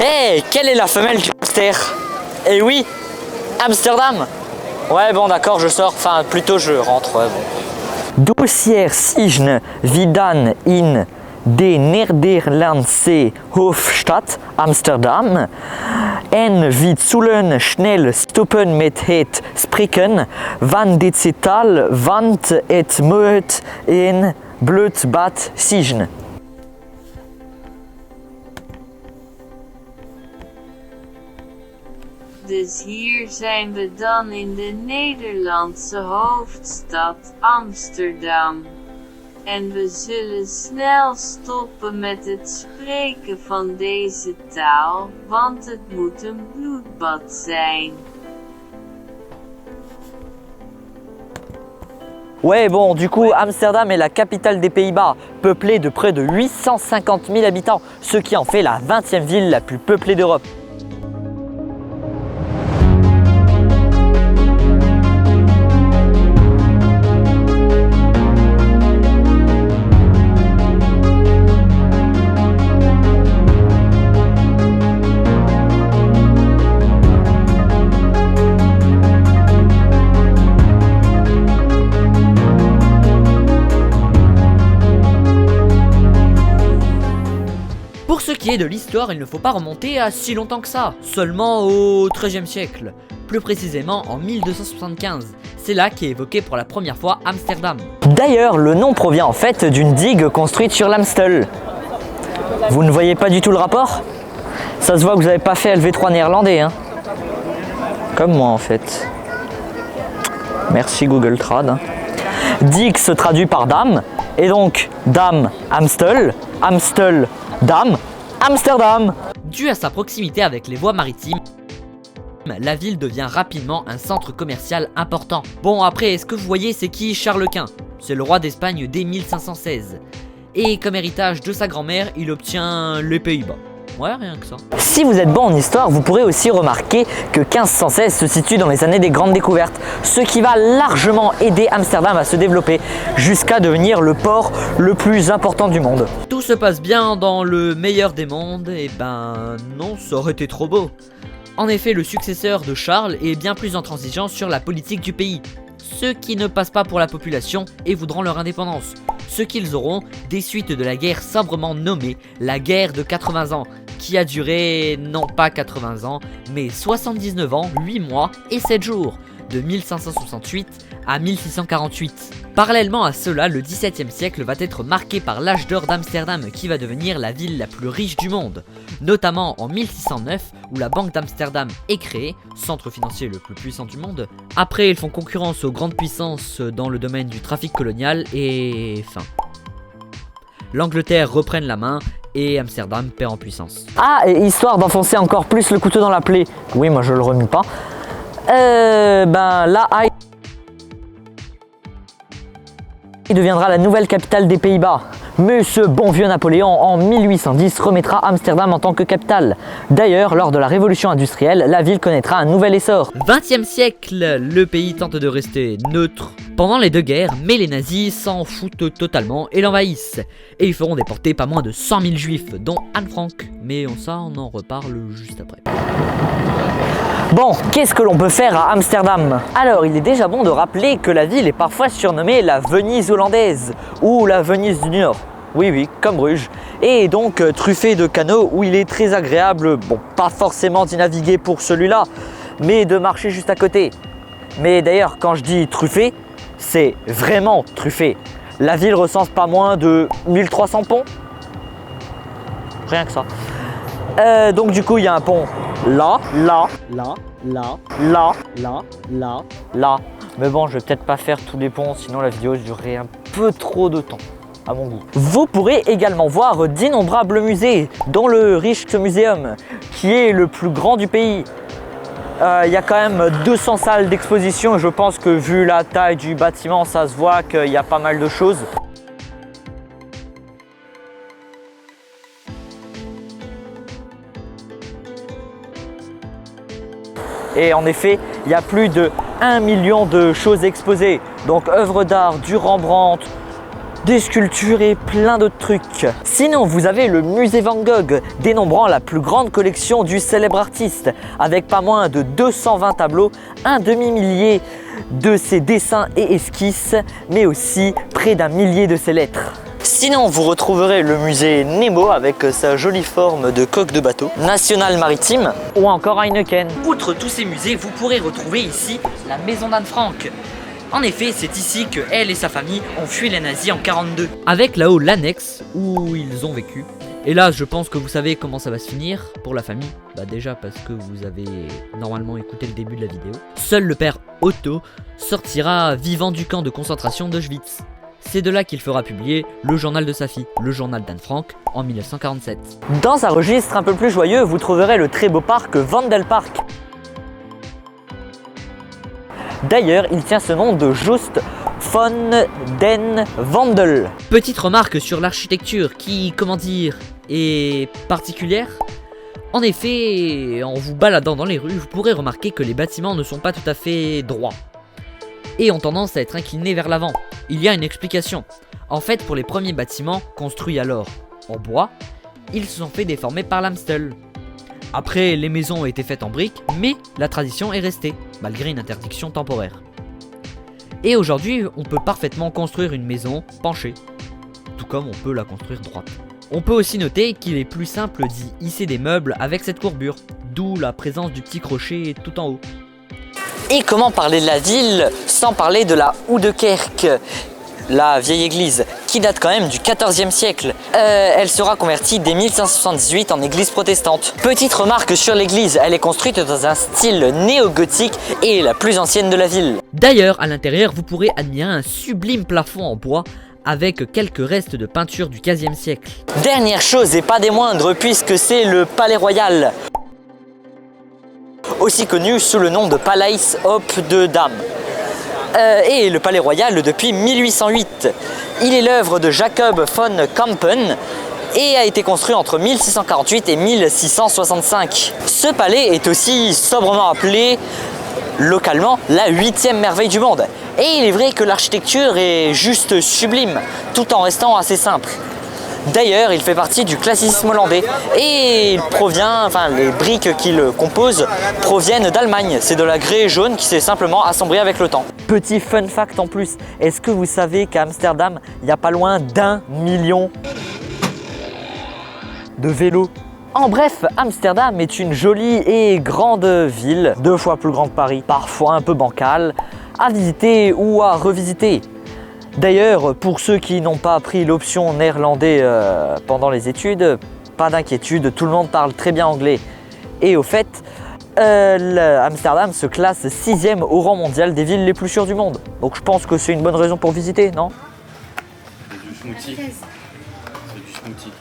Hey, quelle est la femelle du hamster? Eh oui, Amsterdam. Ouais, bon, d'accord, je sors. Enfin, plutôt je rentre. Ouais, bon. Dossier Sign Vidan in de Nederlandse Hoofdstad Amsterdam. En we zullen schnell stoppen met het spreken van dit taal, want het moet een bloedbad zijn. Dus hier zijn we dan in de Nederlandse hoofdstad Amsterdam. En we zullen snel stoppen met het spreken van deze taal, want het moet een bloedbad zijn. Ouais, bon, du coup, Amsterdam est la capitale des Pays-Bas, peuplée de près de 850 000 habitants, ce qui en fait la 20e ville la plus peuplée d'Europe. Pour ce qui est de l'histoire, il ne faut pas remonter à si longtemps que ça, seulement au XIIIe siècle, plus précisément en 1275. C'est là qu'est évoqué pour la première fois Amsterdam. D'ailleurs, le nom provient en fait d'une digue construite sur l'Amstel. Vous ne voyez pas du tout le rapport? Ça se voit que vous n'avez pas fait LV3 néerlandais, hein? Comme moi en fait. Merci Google Trad. Digue se traduit par dame, et donc dame Amstel, Amstel dame, Amsterdam. Dû à sa proximité avec les voies maritimes, la ville devient rapidement un centre commercial important. Bon, après, ce que vous voyez, c'est qui Charles Quint? C'est le roi d'Espagne dès 1516. Et comme héritage de sa grand-mère, il obtient les Pays-Bas. Ouais, rien que ça. Si vous êtes bon en histoire, vous pourrez aussi remarquer que 1516 se situe dans les années des grandes découvertes, ce qui va largement aider Amsterdam à se développer jusqu'à devenir le port le plus important du monde. Tout se passe bien dans le meilleur des mondes, et ben non, ça aurait été trop beau. En effet, le successeur de Charles est bien plus intransigeant sur la politique du pays. Ceux qui ne passent pas pour la population et voudront leur indépendance. Ce qu'ils auront des suites de la guerre sobrement nommée la guerre de 80 ans, qui a duré non pas 80 ans, mais 79 ans, 8 mois et 7 jours, de 1568 à 1648. Parallèlement à cela, le XVIIe siècle va être marqué par l'âge d'or d'Amsterdam qui va devenir la ville la plus riche du monde, notamment en 1609 où la Banque d'Amsterdam est créée, centre financier le plus puissant du monde. Après, ils font concurrence aux grandes puissances dans le domaine du trafic colonial et fin. L'Angleterre reprenne la main et Amsterdam perd en puissance. Ah, et histoire d'enfoncer encore plus le couteau dans la plaie, oui, moi je le remue pas, ben là, il deviendra la nouvelle capitale des Pays-Bas. Mais ce bon vieux Napoléon, en 1810, remettra Amsterdam en tant que capitale. D'ailleurs, lors de la révolution industrielle, la ville connaîtra un nouvel essor. 20e siècle, le pays tente de rester neutre pendant les deux guerres, mais les nazis s'en foutent totalement et l'envahissent. Et ils feront déporter pas moins de 100 000 juifs, dont Anne Frank. Mais ça, on en reparle juste après. Bon, qu'est-ce que l'on peut faire à Amsterdam? Alors, il est déjà bon de rappeler que la ville est parfois surnommée la Venise hollandaise ou la Venise du Nord. Oui, comme Bruges. Et donc truffée de canaux où il est très agréable, bon, pas forcément d'y naviguer pour celui-là, mais de marcher juste à côté. Mais d'ailleurs, quand je dis truffé, c'est vraiment truffé. La ville recense pas moins de 1300 ponts. Rien que ça. Donc du coup, il y a un pont là. Mais bon, je vais peut-être pas faire tous les ponts, sinon la vidéo durerait un peu trop de temps, à mon goût. Vous pourrez également voir d'innombrables musées, dont le Rijksmuseum, qui est le plus grand du pays. Il y a quand même 200 salles d'exposition et je pense que vu la taille du bâtiment, ça se voit qu'il y a pas mal de choses. Et en effet, il y a plus de 1 million de choses exposées. Donc œuvres d'art, du Rembrandt, des sculptures et plein d'autres trucs. Sinon, vous avez le musée Van Gogh, dénombrant la plus grande collection du célèbre artiste, avec pas moins de 220 tableaux, un demi-millier de ses dessins et esquisses, mais aussi près d'un millier de ses lettres. Sinon, vous retrouverez le musée Nemo avec sa jolie forme de coque de bateau, National Maritime ou encore Heineken. Outre tous ces musées, vous pourrez retrouver ici la maison d'Anne Frank. En effet, c'est ici que elle et sa famille ont fui les nazis en 1942. Avec là-haut l'annexe où ils ont vécu. Et là, je pense que vous savez comment ça va se finir pour la famille. Bah déjà parce que vous avez normalement écouté le début de la vidéo. Seul le père Otto sortira vivant du camp de concentration d'Auschwitz. C'est de là qu'il fera publier le journal de sa fille, le journal d'Anne Frank, en 1947. Dans un registre un peu plus joyeux, vous trouverez le très beau parc Vondelpark. D'ailleurs, il tient ce nom de Just von den Wandel. Petite remarque sur l'architecture qui, comment dire, est particulière. En effet, en vous baladant dans les rues, vous pourrez remarquer que les bâtiments ne sont pas tout à fait droits et ont tendance à être inclinés vers l'avant. Il y a une explication. En fait, pour les premiers bâtiments, construits alors en bois, ils se sont fait déformer par l'Amstel. Après, les maisons ont été faites en briques, mais la tradition est restée, malgré une interdiction temporaire. Et aujourd'hui, on peut parfaitement construire une maison penchée, tout comme on peut la construire droite. On peut aussi noter qu'il est plus simple d'y hisser des meubles avec cette courbure, d'où la présence du petit crochet tout en haut. Et comment parler de la ville sans parler de la Oudekerk, la vieille église, qui date quand même du XIVe siècle. Elle sera convertie dès 1578 en église protestante. Petite remarque sur l'église, elle est construite dans un style néo-gothique et est la plus ancienne de la ville. D'ailleurs, à l'intérieur, vous pourrez admirer un sublime plafond en bois avec quelques restes de peinture du XVe siècle. Dernière chose et pas des moindres, puisque c'est le Palais Royal, aussi connu sous le nom de Palais op de Dam. Et le Palais Royal depuis 1808. Il est l'œuvre de Jacob von Kampen et a été construit entre 1648 et 1665. Ce palais est aussi sobrement appelé localement la 8e merveille du monde. Et il est vrai que l'architecture est juste sublime, tout en restant assez simple. D'ailleurs, il fait partie du classicisme hollandais et il provient, les briques qui le composent proviennent d'Allemagne. C'est de la grès jaune qui s'est simplement assombrie avec le temps. Petit fun fact en plus, est-ce que vous savez qu'à Amsterdam, il n'y a pas loin d'1 million de vélos? En bref, Amsterdam est une jolie et grande ville, 2 fois plus grande que Paris, parfois un peu bancale, à visiter ou à revisiter. D'ailleurs, pour ceux qui n'ont pas appris l'option néerlandais pendant les études, pas d'inquiétude, tout le monde parle très bien anglais. Et au fait, Amsterdam se classe 6e au rang mondial des villes les plus sûres du monde. Donc je pense que c'est une bonne raison pour visiter, non? C'est du smoothie. C'est du smoothie.